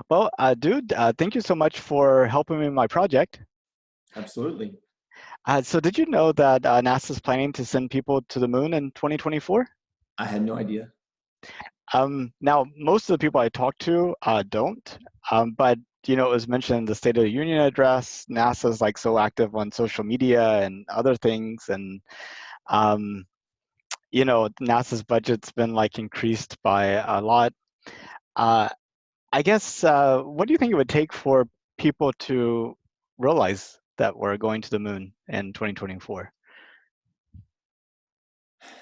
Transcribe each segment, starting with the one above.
Well, dude, thank you so much for helping me in my project. Absolutely. So did you know that NASA's planning to send people to the moon in 2024? I had no idea. Now, most of the people I talk to don't, but it was mentioned in the State of the Union address. NASA's like so active on social media and other things, and um, NASA's budget's been like increased by a lot. Uh, I guess, what do you think it would take for people to realize that we're going to the moon in 2024?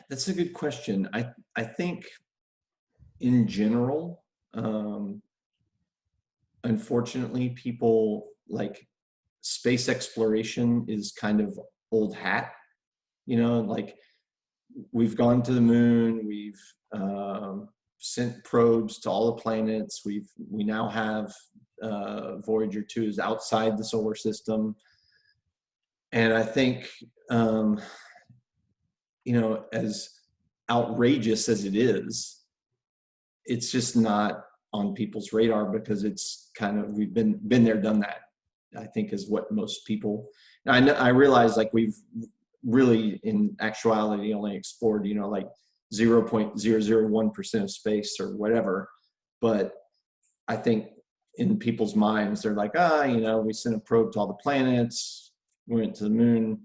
That's a good question. I think in general, um, unfortunately, people like space exploration is kind of old hat. Like we've gone to the moon, we've sent probes to all the planets. We now have Voyager 2 is outside the solar system, and I think um, as outrageous as it is, it's just not on people's radar because it's kind of we've been there, done that. I think is what most people. And I realize like we've really in actuality only explored like 0.001% of space or whatever, but I think in people's minds they're like we sent a probe to all the planets, we went to the moon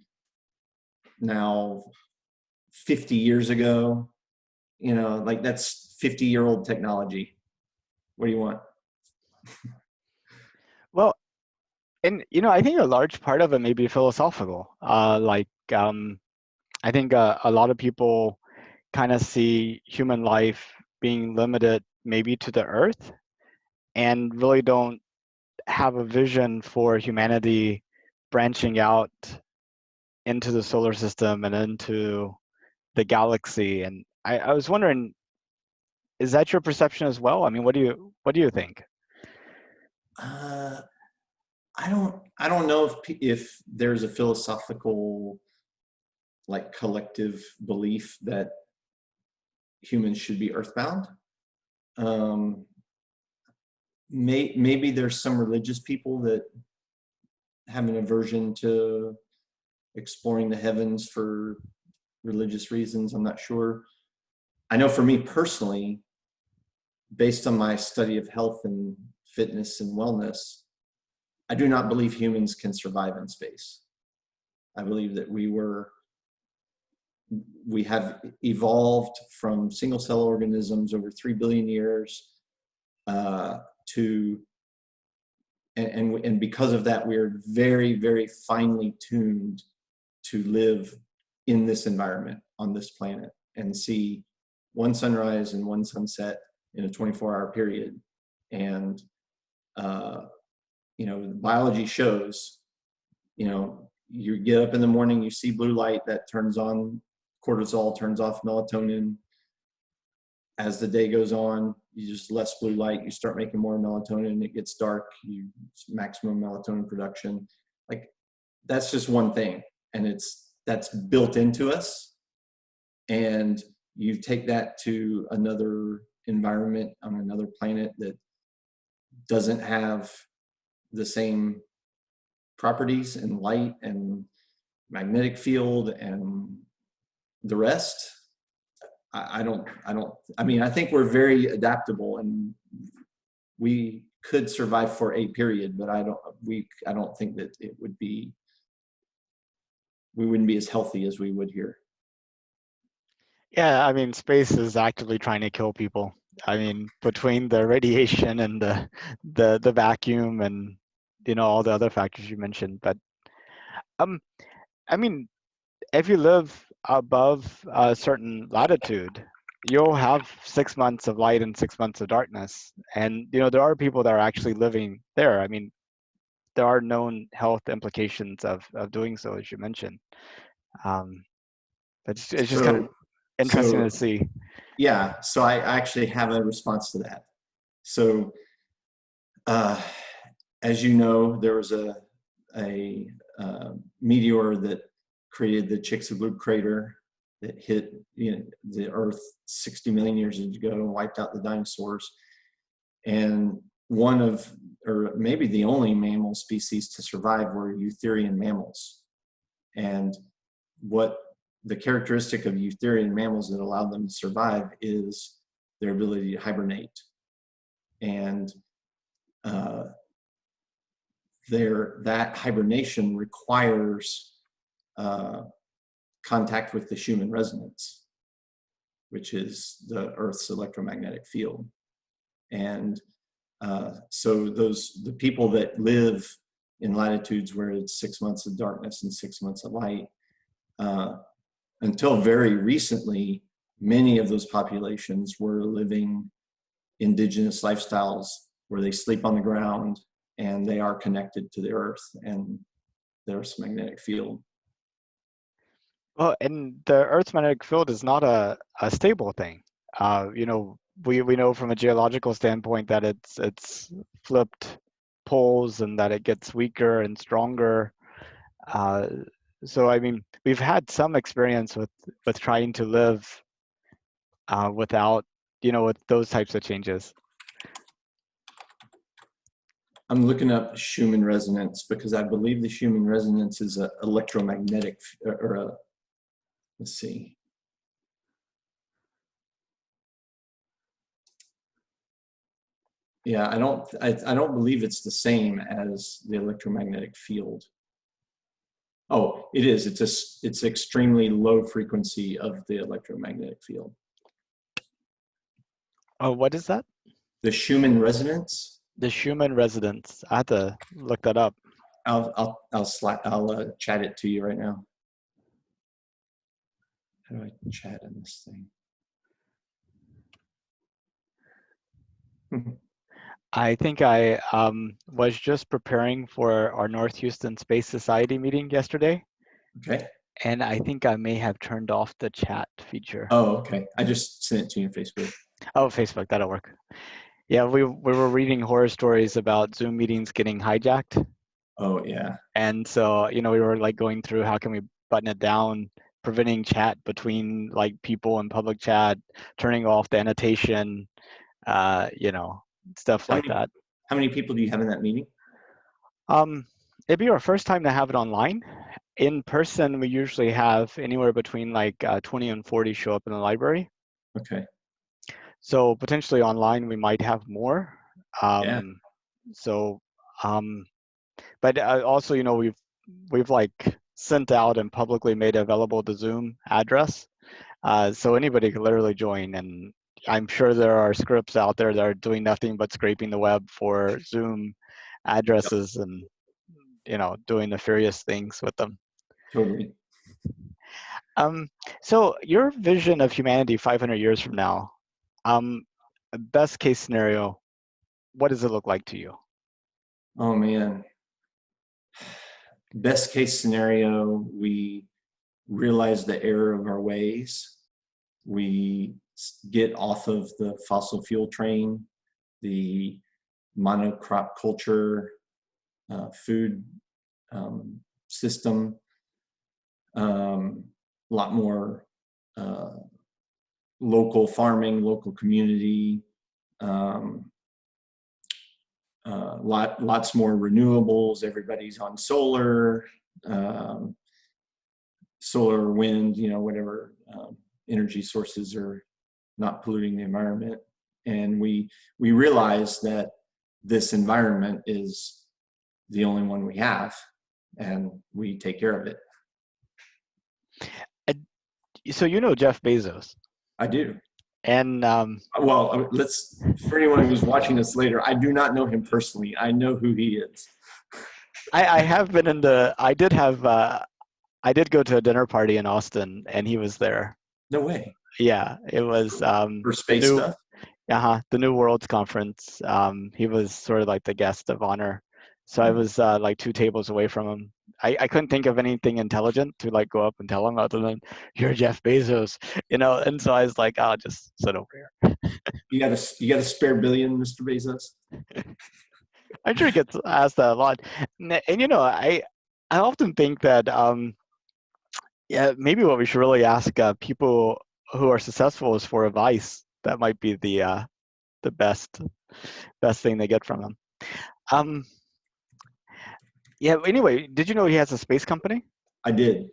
now 50 years ago, like that's 50-year-old technology. What do you want? Well, and I think a large part of it may be philosophical. I think a lot of people kind of see human life being limited maybe to the Earth and really don't have a vision for humanity branching out into the solar system and into the galaxy. And I was wondering, is that your perception as well? I mean, what do you think? uh, I don't know if there's a philosophical like collective belief that humans should be earthbound. um, maybe there's some religious people that have an aversion to exploring the heavens for religious reasons. I'm not sure. I know for me personally, based on my study of health and fitness and wellness, I do not believe humans can survive in space. I believe that we have evolved from single cell organisms over 3 billion years to and because of that, we are very, very finely tuned to live in this environment on this planet and see one sunrise and one sunset in a 24-hour period. And uh, biology shows, you get up in the morning, you see blue light that turns on cortisol, turns off melatonin. As the day goes on, you just less blue light, you start making more melatonin, it gets dark, you maximum melatonin production. Like that's just one thing, and that's built into us. And you take that to another environment on another planet that doesn't have the same properties and light and magnetic field and the rest. I mean, I think we're very adaptable and we could survive for a period, but I don't think that we wouldn't be as healthy as we would here. Yeah, I mean, space is actively trying to kill people. I mean, between the radiation and the vacuum and all the other factors you mentioned. But um, I mean, if you live above a certain latitude, you'll have 6 months of light and 6 months of darkness. And there are people that are actually living there. I mean, there are known health implications of doing so, as you mentioned. Um, but it's just kind of So interesting to so see. yeah, so I actually have a response to that. So uh, as you know, there was a meteor that created the Chicxulub crater that hit the Earth 60 million years ago and wiped out the dinosaurs. And one of, or maybe the only mammal species to survive were eutherian mammals. And what the characteristic of eutherian mammals that allowed them to survive is their ability to hibernate. And that hibernation requires contact with the Schumann resonance, which is the Earth's electromagnetic field. And so the people that live in latitudes where it's 6 months of darkness and 6 months of light, until very recently, many of those populations were living indigenous lifestyles where they sleep on the ground and they are connected to the Earth and the Earth's magnetic field. Well, and the Earth's magnetic field is not a stable thing. You know, we know from a geological standpoint that it's flipped poles and that it gets weaker and stronger. So I mean, we've had some experience with trying to live without, you know, with those types of changes. I'm looking up Schumann resonance because I believe the Schumann resonance is an electromagnetic, or a, let's see. Yeah, I don't believe it's the same as the electromagnetic field. Oh, it is. It's extremely low frequency of the electromagnetic field. Oh, what is that? The Schumann resonance. The Schumann resonance. I had to look that up. I'll chat it to you right now. How do I chat in this thing? I think I was just preparing for our North Houston Space Society meeting yesterday. Okay. And I think I may have turned off the chat feature. Oh, okay. I just sent it to you on Facebook. Oh, Facebook, that'll work. Yeah, we were reading horror stories about Zoom meetings getting hijacked. Oh, yeah. And so, you know, we were like going through how can we button it down, preventing chat between like people in public chat, turning off the annotation, you know, stuff like that. How many people do you have in that meeting? It'd be our first time to have it online. In person, we usually have anywhere between like 20 and 40 show up in the library. Okay. So potentially online, we might have more. Yeah. So, but also, you know, we've like sent out and publicly made available the Zoom address. So anybody can literally join, and I'm sure there are scripts out there that are doing nothing but scraping the web for Zoom addresses and, you know, doing nefarious things with them. Totally. So your vision of humanity 500 years from now, best case scenario, what does it look like to you? Oh, man. Best case scenario, we realize the error of our ways. We get off of the fossil fuel train, the monocrop culture, food system, a lot more local farming, local community, lots more renewables. Everybody's on solar, solar, wind, you know, whatever energy sources are not polluting the environment. And we realize that this environment is the only one we have, and we take care of it. So you know Jeff Bezos. I do. And well, for anyone who's watching this later, I do not know him personally. I know who he is. I have been in the, I did go to a dinner party in Austin, and he was there. No way. Yeah, it was for space stuff. The New Worlds Conference. He was sort of like the guest of honor. So I was like 2 tables away from him. I couldn't think of anything intelligent to like go up and tell him other than you're Jeff Bezos, you know. And so I was like, I'll just sit over here. You got a spare billion, Mr. Bezos? I'm sure he gets asked that a lot. And you know, I often think that yeah, maybe what we should really ask people who are successful is for advice. That might be the the best thing they get from him. Um, yeah. Anyway, did you know he has a space company? I did.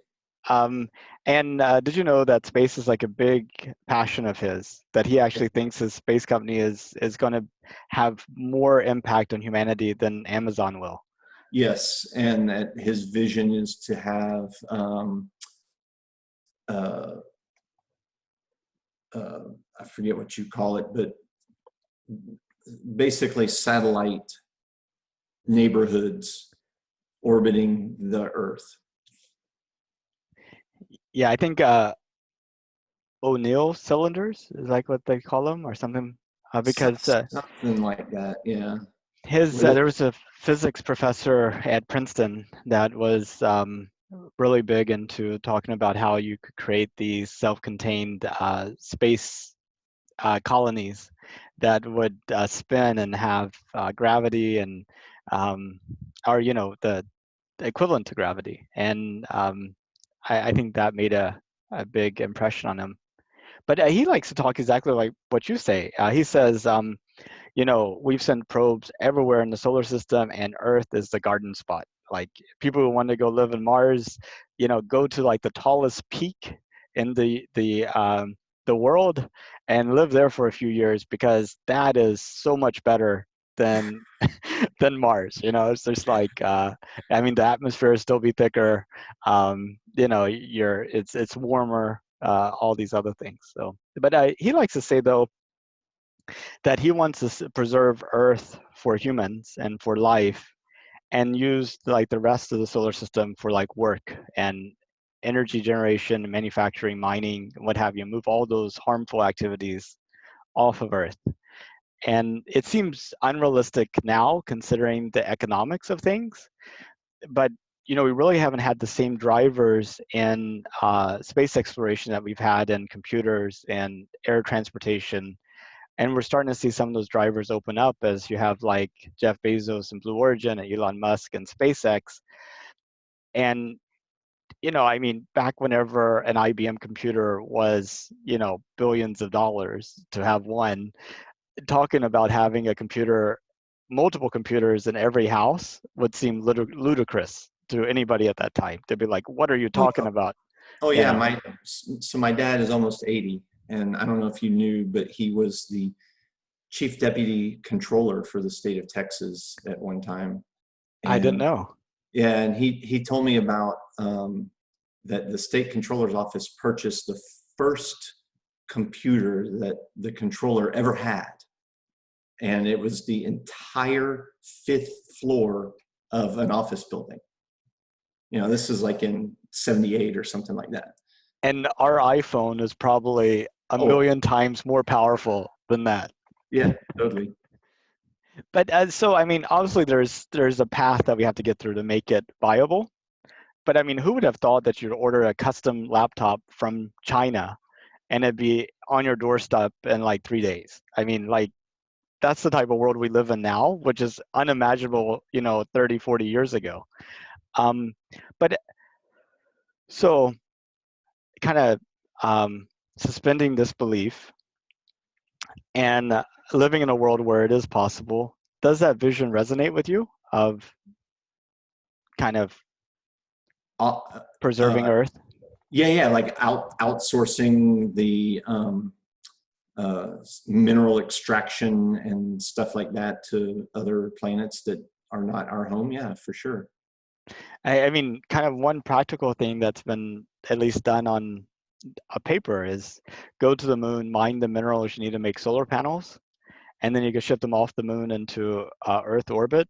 Um, and did you know that space is like a big passion of his? That he actually thinks his space company is going to have more impact on humanity than Amazon will. Yes, and that his vision is to have uh, I forget what you call it, but basically satellite neighborhoods orbiting the Earth. Yeah, I think O'Neill cylinders is like what they call them or something, because Something like that, yeah. his there was a physics professor at Princeton that was really big into talking about how you could create these self-contained space colonies that would spin and have gravity and or the equivalent to gravity. And I think that made a big impression on him. But he likes to talk exactly like what you say. He says, we've sent probes everywhere in the solar system, and Earth is the garden spot. Like people who want to go live in Mars, go to like the tallest peak in the world and live there for a few years, because that is so much better than than Mars. It's just like the atmosphere is still be thicker. It's warmer. All these other things. So, but he likes to say though that he wants to preserve Earth for humans and for life, and use like the rest of the solar system for like work and energy generation, manufacturing, mining, what have you. Move all those harmful activities off of Earth. And it seems unrealistic now, considering the economics of things. But we really haven't had the same drivers in space exploration that we've had in computers and air transportation. And we're starting to see some of those drivers open up as you have like Jeff Bezos and Blue Origin and Elon Musk and SpaceX. And, back whenever an IBM computer was, billions of dollars to have one, talking about having a computer, multiple computers in every house would seem ludicrous to anybody at that time. They'd be like, what are you talking about? Oh You yeah, know? my dad is almost 80, and I don't know if you knew, but he was the chief deputy controller for the state of Texas at one time. I didn't And know. yeah, and he told me about that the state controller's office purchased the first computer that the controller ever had, and it was the entire fifth floor of an office building. This is like in 78 or something like that. And our iPhone is probably a million times more powerful than that. Yeah, totally. But so, obviously there's a path that we have to get through to make it viable. But who would have thought that you'd order a custom laptop from China and it'd be on your doorstep in like 3 days? Like, that's the type of world we live in now, which is unimaginable, 30, 40 years ago. But so kind of suspending disbelief and living in a world where it is possible, does that vision resonate with you of kind of preserving Earth? Yeah, like outsourcing the mineral extraction and stuff like that to other planets that are not our home. Yeah, for sure. Kind of one practical thing that's been at least done on a paper is go to the moon, mine the minerals you need to make solar panels, and then you can ship them off the moon into Earth orbit,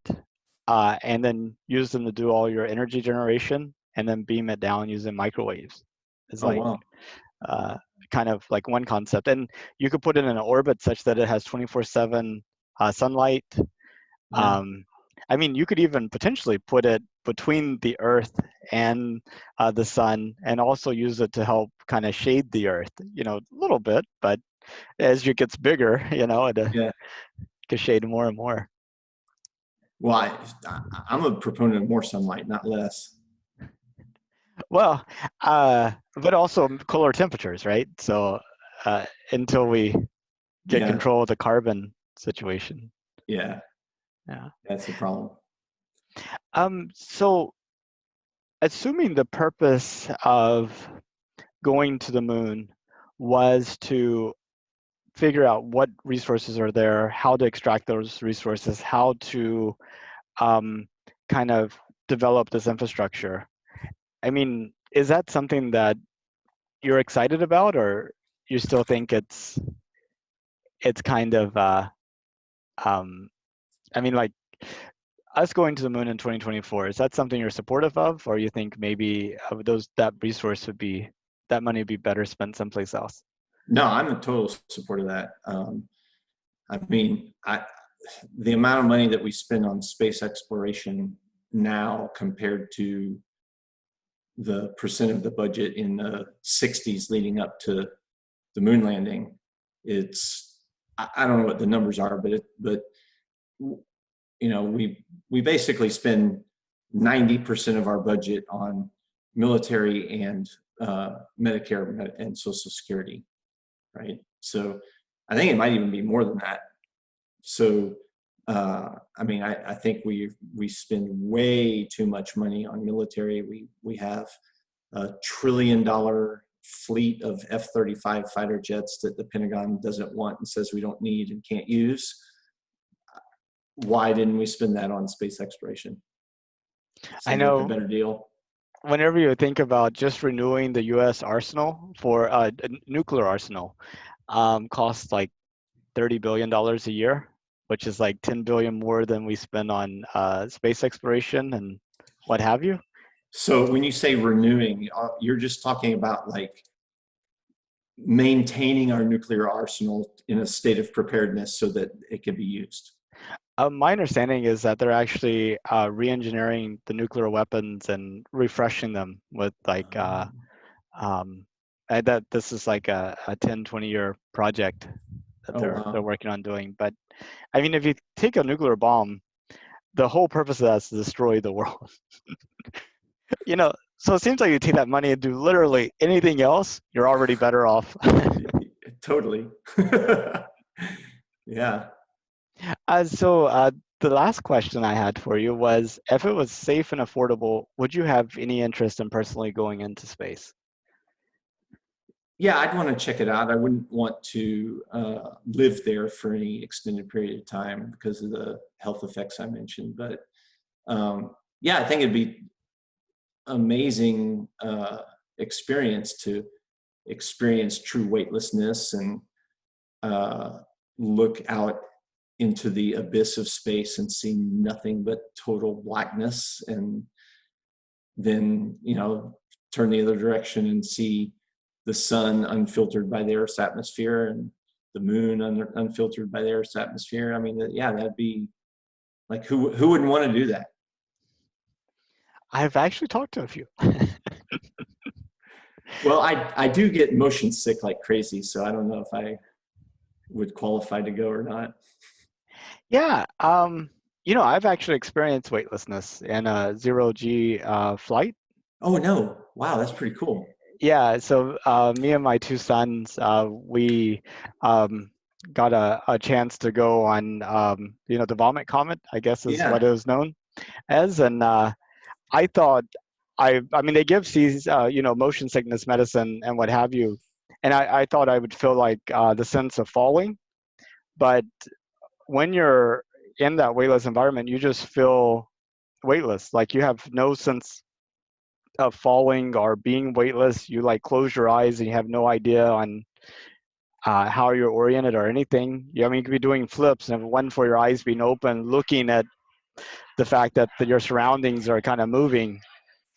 and then use them to do all your energy generation, and then beam it down using microwaves. It's like kind of like one concept. And you could put it in an orbit such that it has 24/7 sunlight. Yeah. You could even potentially put it between the Earth and the sun, and also use it to help kind of shade the Earth, a little bit, but as it gets bigger, it could shade more and more. Well, I'm a proponent of more sunlight, not less. Well, but also cooler temperatures, right? So until we get control of the carbon situation. Yeah, Yeah. that's the problem. So assuming the purpose of going to the moon was to figure out what resources are there, how to extract those resources, how to kind of develop this infrastructure. I mean, is that something that you're excited about, or you still think it's kind of I mean, like us going to the moon in 2024, is that something you're supportive of, or you think maybe that money would be better spent someplace else? No, I'm in total support of that. I mean, the amount of money that we spend on space exploration now compared to the percent of the budget in the 60s leading up to the moon landing, I don't know what the numbers are, but we basically spend 90% of our budget on military and Medicare and Social Security, right? So I think it might even be more than that. So I mean, I think we spend way too much money on military. We have $1 trillion fleet of F-35 fighter jets that the Pentagon doesn't want and says we don't need and can't use. Why didn't we spend that on space exploration? I Seems like a know better deal. whenever you think about just renewing the U.S. arsenal for a nuclear arsenal, costs like $30 billion a year, which is like 10 billion more than we spend on space exploration and what have you. So when you say renewing, you're just talking about like maintaining our nuclear arsenal in a state of preparedness so that it can be used. My understanding is that they're actually re-engineering the nuclear weapons and refreshing them with like that this is like a 10, 20-year project that Oh, they're wow. working on doing. But I mean, if you take a nuclear bomb, the whole purpose of that is to destroy the world. So it seems like you take that money and do literally anything else, you're already better off. Totally. Yeah. So the last question I had for you was, if it was safe and affordable, would you have any interest in personally going into space? Yeah, I'd want to check it out. I wouldn't want to live there for any extended period of time because of the health effects I mentioned. But yeah, I think it'd be amazing experience to experience true weightlessness and look out into the abyss of space and see nothing but total blackness, and then turn the other direction and see the sun unfiltered by the Earth's atmosphere and the moon unfiltered by the Earth's atmosphere. I mean, yeah, that'd be like, who wouldn't want to do that? I've actually talked to a few. Well, I do get motion sick like crazy, so I don't know if I would qualify to go or not. Yeah, I've actually experienced weightlessness in a zero-G flight. Oh no! Wow, that's pretty cool. Yeah, so me and my two sons, we um, got a chance to go on, the Vomit Comet, I guess is what Yeah. it was known as. And I thought, I mean, they give these, motion sickness medicine and what have you. And I thought I would feel like the sense of falling. But when you're in that weightless environment, you just feel weightless. Like you have no sense of falling or being weightless. You like close your eyes and you have no idea on how you're oriented or anything. I mean, you could be doing flips, and if it wasn't for your eyes being open, looking at the fact that your surroundings are kind of moving,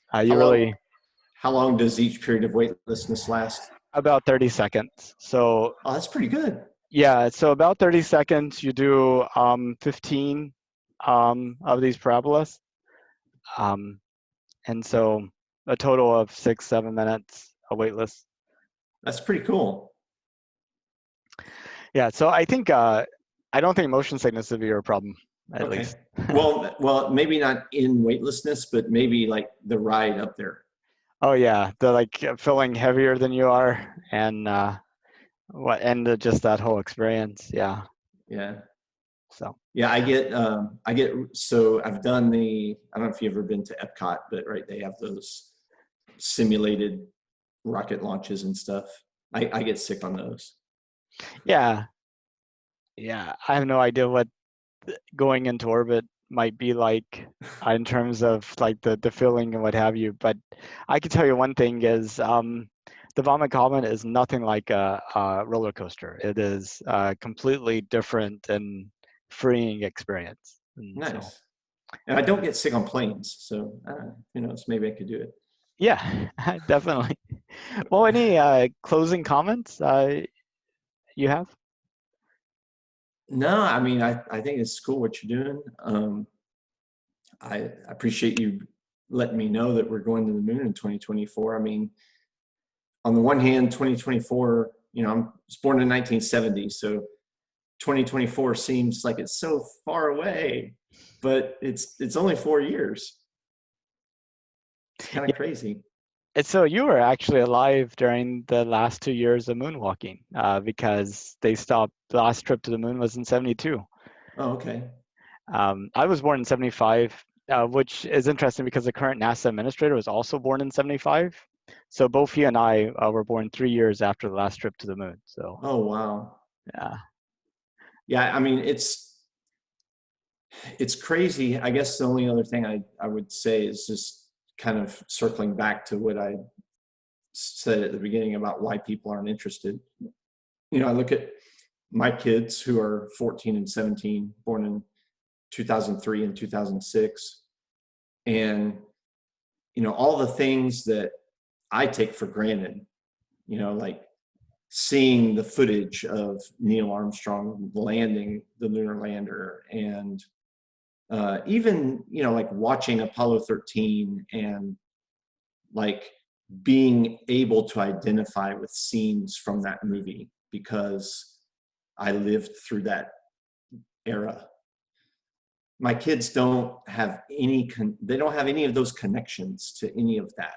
How you long? really How long does each period of weightlessness last? about 30 seconds. So Oh, that's pretty good. yeah, so about 30 seconds, you do 15 of these parabolas, um, and so a total of 6, 7 minutes of weightless. That's pretty cool. Yeah, so I don't think motion sickness would be your problem, at Okay. least. Well, maybe not in weightlessness, but maybe like the ride up there. Oh yeah, the like feeling heavier than you are, and just that whole experience. Yeah. Yeah. So Yeah, so I've done I don't know if you've ever been to Epcot, but right, they have those simulated rocket launches and stuff. I get sick on those. yeah, yeah, I have no idea what going into orbit might be like in terms of like the feeling and what have you. But I can tell you one thing is the Vomit Comet is nothing like a roller coaster. It is a completely different and freeing experience. And so, Nice. And I don't get sick on planes, so who knows? Maybe I could do it. yeah, definitely. Well, any closing comments you have? No, I mean, I think it's cool what you're doing. I appreciate you letting me know that we're going to the moon in 2024. I mean, on the one hand, 2024, I was born in 1970, so 2024 seems like it's so far away, but it's only 4 years. It's kind of crazy. And so you were actually alive during the last 2 years of moonwalking, because they stopped. The last trip to the moon was in '72. Oh, okay. I was born in '75, which is interesting because the current NASA administrator was also born in '75. So both he and I were born 3 years after the last trip to the moon. So Oh, wow. yeah, Yeah, I mean, it's crazy. I guess the only other thing I would say is just kind of circling back to what I said at the beginning about why people aren't interested. I look at my kids who are 14 and 17, born in 2003 and 2006, and all the things that I take for granted, like seeing the footage of Neil Armstrong landing the lunar lander, and even like watching Apollo 13, and like being able to identify with scenes from that movie because I lived through that era. My kids don't have they don't have any of those connections to any of that.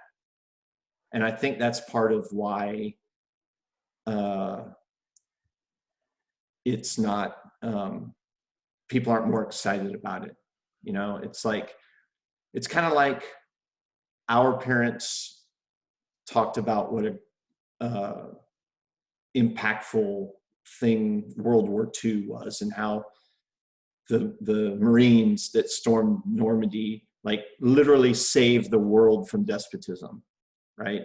And I think that's part of why it's not, people aren't more excited about it. It's kind of like our parents talked about what a impactful thing World War II was, and how the Marines that stormed Normandy like literally saved the world from despotism, right?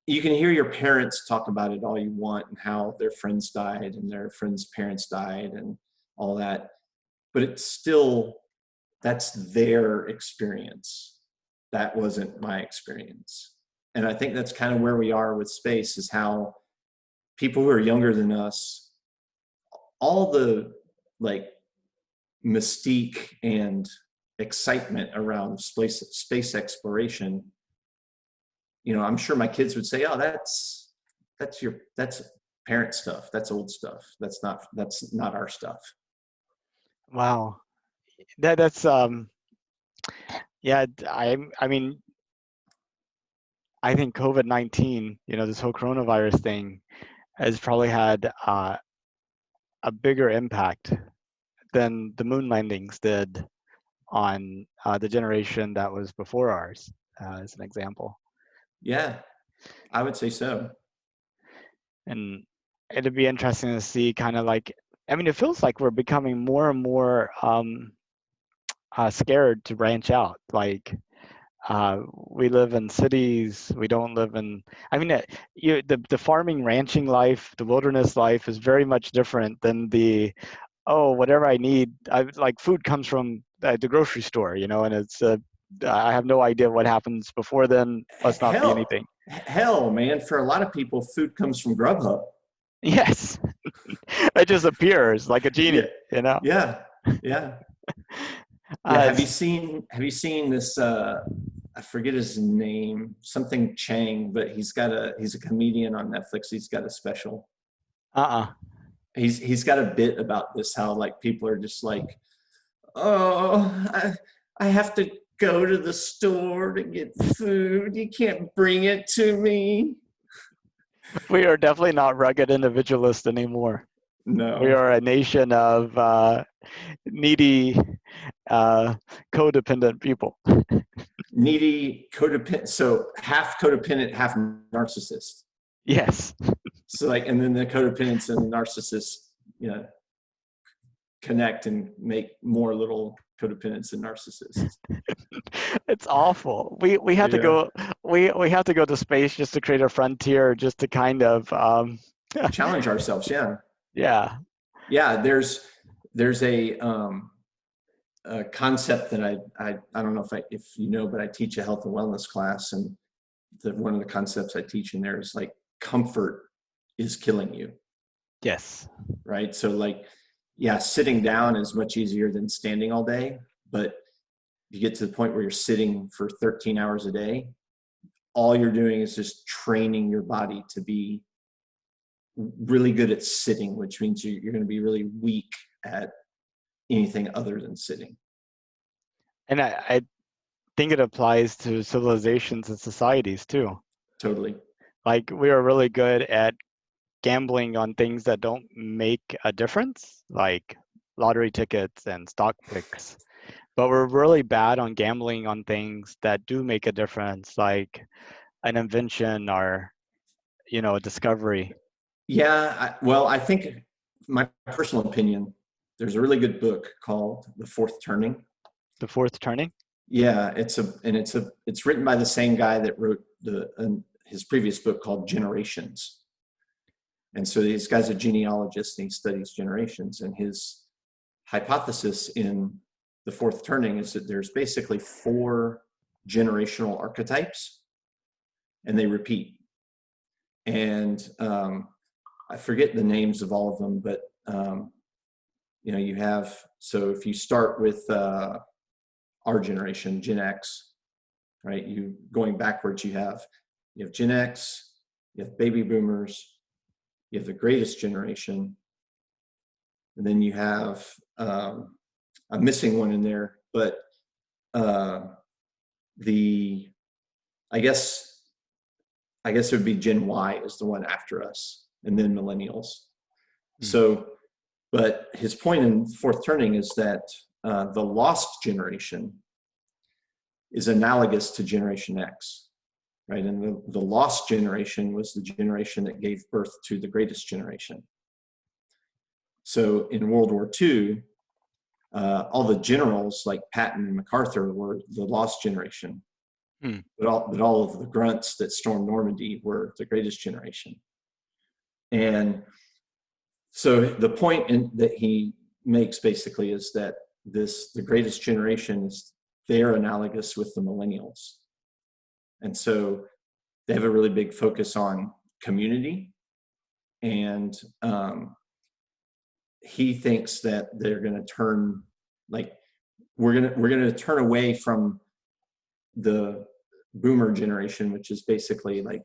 You can hear your parents talk about it all you want, and how their friends died and their friends' parents died and all that, but it's still, that's their experience. That wasn't my experience. And I think that's kind of where we are with space, is how people who are younger than us, all the like mystique and excitement around space exploration, I'm sure my kids would say, oh, that's parent stuff, that's old stuff, that's not our stuff. wow. That's yeah. I mean, I think COVID-19, this whole coronavirus thing, has probably had a bigger impact than the moon landings did on the generation that was before ours, as an example. Yeah, I would say so. And it'd be interesting to see kind of like, I mean, it feels like we're becoming more and more scared to branch out. Like, we live in cities. We don't live in. I mean, the farming, ranching life, the wilderness life is very much different than the, oh, whatever I need. Like food comes from the grocery store, and it's I have no idea what happens before then. Must not be Hell, anything. hell, man, for a lot of people, food comes from Grubhub. Yes, it just appears like a Yeah, genie, yeah, yeah. Yeah, Uh, have you seen this I forget his name, something Chang, but he's a comedian on Netflix. He's got a special. uh-uh. He's got a bit about this, how like people are just like, oh, I have to go to the store to get food. You can't bring it to me. We are definitely not rugged individualists anymore. We No. are a nation of needy, codependent people. Needy, codependent. So half codependent, half narcissist. Yes. So like, and then the codependents and the narcissists, you know, connect and make more little codependents and narcissists. It's awful. We have to Yeah. go we have to go to space just to create a frontier, just to kind of Challenge ourselves. Yeah. yeah. Yeah. There's a concept that I don't know if you know, but I teach a health and wellness class, and one of the concepts I teach in there is like comfort is killing you, Yes. right? So like, yeah, sitting down is much easier than standing all day, but you get to the point where you're sitting for 13 hours a day, all you're doing is just training your body to be really good at sitting, which means you're going to be really weak at anything other than sitting. And I think it applies to civilizations and societies too. Totally. Like we are really good at gambling on things that don't make a difference, like lottery tickets and stock picks. But we're really bad on gambling on things that do make a difference, like an invention or, a discovery. Yeah. Well, I think my personal opinion, there's a really good book called The Fourth Turning. The fourth turning? Yeah, it's written by the same guy that wrote his previous book called Generations. And so this guy's a genealogist and he studies generations. And his hypothesis in The Fourth Turning is that there's basically 4 generational archetypes, and they repeat. And I forget the names of all of them, but you have, so if you start with our generation, Gen X, right? You going backwards, you have Gen X, you have baby boomers, you have the greatest generation, and then you have I'm missing one in there, but the I guess it would be Gen Y is the one after us, and then millennials. So, but his point in Fourth Turning is that the lost generation is analogous to Generation X, right? And the lost generation was the generation that gave birth to the greatest generation. So in World War II, all the generals like Patton and MacArthur were the lost generation, but all of the grunts that stormed Normandy were the greatest generation. And so the point that he makes basically is that the greatest generation is they're analogous with the millennials. And so they have a really big focus on community. And he thinks that they're going to turn, like, we're going to turn away from the boomer generation, which is basically like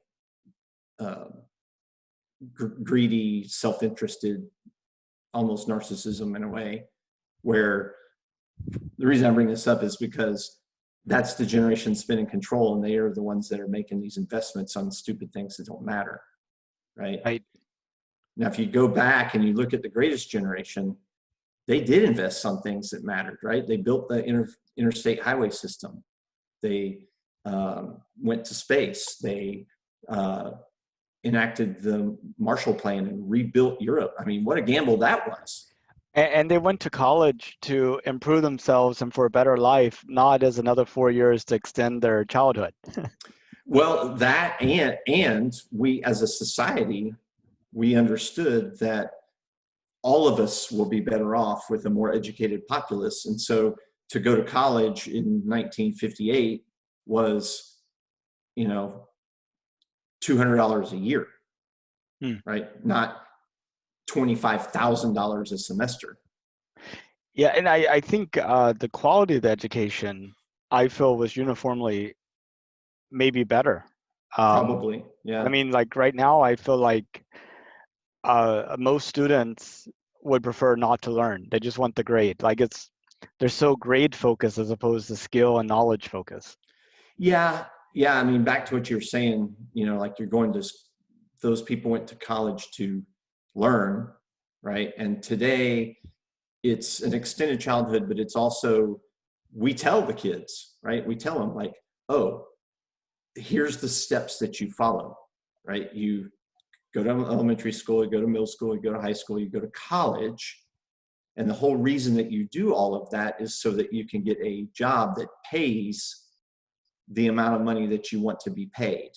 greedy, self-interested, almost narcissism in a way, where the reason I bring this up is because that's the generation that's been in control, and they are the ones that are making these investments on stupid things that don't matter, right? Right. Now, if you go back and you look at the greatest generation, they did invest on things that mattered, right? They built the interstate highway system. They went to space. They enacted the Marshall Plan and rebuilt Europe. I mean, what a gamble that was. And they went to college to improve themselves and for a better life, not as another 4 years to extend their childhood. Well, that and we as a society, we understood that all of us will be better off with a more educated populace. And so to go to college in 1958 was, $200 a year, right? Not $25,000 a semester. Yeah, and I think the quality of the education, I feel, was uniformly maybe better. Probably, yeah. I mean, like right now, I feel like most students would prefer not to learn. They just want the grade. Like they're so grade focused as opposed to skill and knowledge focused. Yeah. I mean, back to what you were saying, like those people went to college to learn. right? And today it's an extended childhood, but it's also, we tell the kids, right? We tell them like, oh, here's the steps that you follow, right? You go to elementary school, you go to middle school, you go to high school, you go to college. And the whole reason that you do all of that is so that you can get a job that pays the amount of money that you want to be paid,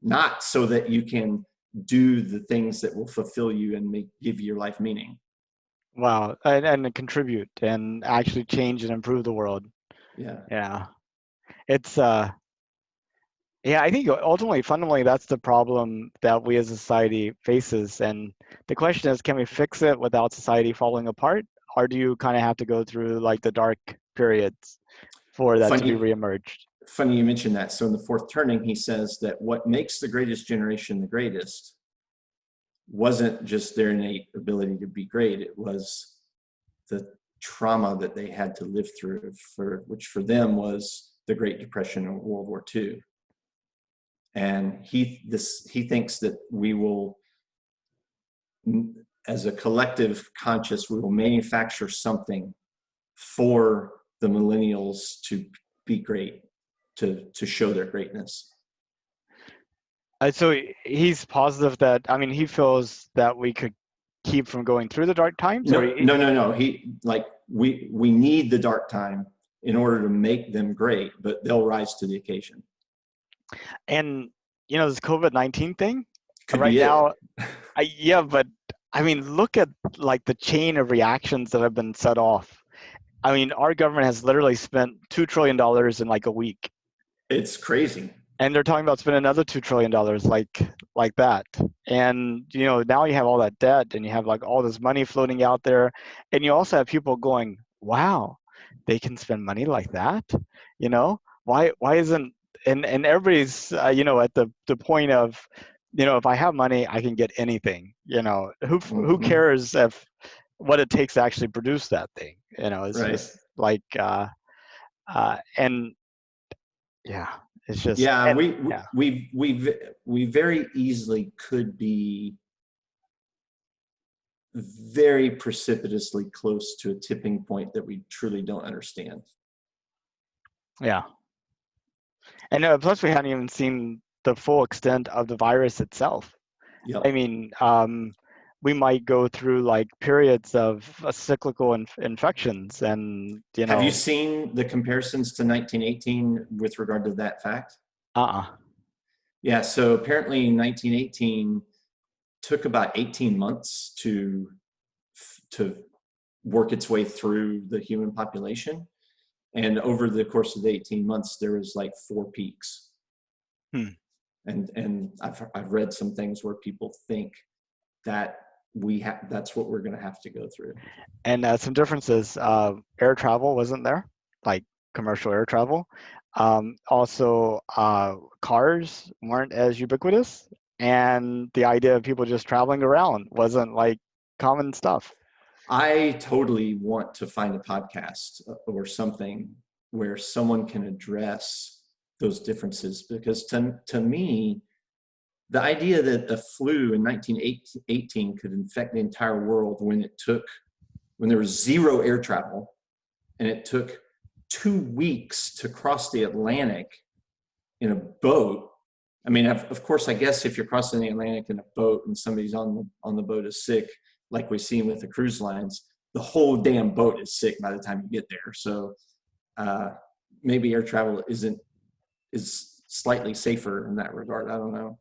not so that you can do the things that will fulfill you and give your life meaning. Wow, and contribute and actually change and improve the world. Yeah. Yeah, it's yeah, I think ultimately, fundamentally, that's the problem that we as a society faces. And the question is, can we fix it without society falling apart? Or do you kind of have to go through like the dark periods for that to be Funny, reemerged? funny you mentioned that. So in the fourth turning, he says that what makes the greatest generation the greatest wasn't just their innate ability to be great. It was the trauma that they had to live through, which for them was the Great Depression and World War II. And he thinks that we will, as a collective conscious, we will manufacture something for the millennials to be great, to show their greatness. So he's positive that, I mean, he feels that we could keep from going through the dark times. No. He like we need the dark time in order to make them great, but they'll rise to the occasion. And you know, this COVID-19 thing Could right be it. now, yeah, but I mean, look at like the chain of reactions that have been set off. I mean, our government has literally spent $2 trillion in like a week. It's crazy. And they're talking about spending another $2 trillion like that. And, you know, now you have all that debt and you have like all this money floating out there. And you also have people going, wow, they can spend money like that. You know, why isn't, and everybody's, you know, at the point of, you know, if I have money, I can get anything, you know, who cares if what it takes to actually produce that thing, you know, it's Right. just like, and yeah, it's just, Yeah, and, we very easily could be very precipitously close to a tipping point that we truly don't understand. yeah. And plus we hadn't even seen the full extent of the virus itself. Yep. I mean, we might go through like periods of cyclical infections, and you know. Have you seen the comparisons to 1918 with regard to that fact? Yeah, so apparently 1918 took about 18 months to work its way through the human population. And over the course of the 18 months, there was like 4 peaks. And I've read some things where people think that that's what we're going to have to go through. And some differences. Air travel wasn't there, like commercial air travel. Also, cars weren't as ubiquitous, and the idea of people just traveling around wasn't like common stuff. I totally want to find a podcast or something where someone can address those differences, because to me, the idea that a flu in 1918 could infect the entire world when there was 0 air travel, and it took 2 weeks to cross the Atlantic in a boat. I mean, of course, I guess if you're crossing the Atlantic in a boat and somebody's on the boat is sick, like we've seen with the cruise lines, the whole damn boat is sick by the time you get there. So maybe air travel is slightly safer in that regard. I don't know.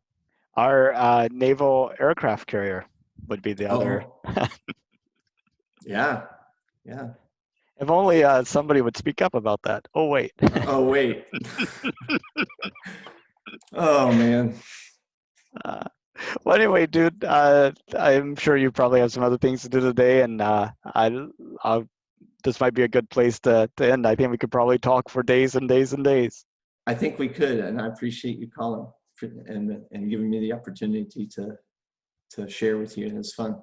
Our naval aircraft carrier would be the other. Yeah. If only somebody would speak up about that. Oh, wait. Oh, wait. Oh, man. Well, anyway, dude, I'm sure you probably have some other things to do today, and this might be a good place to end. I think we could probably talk for days and days and days. I think we could, and I appreciate you calling and giving me the opportunity to share with you, and it's fun.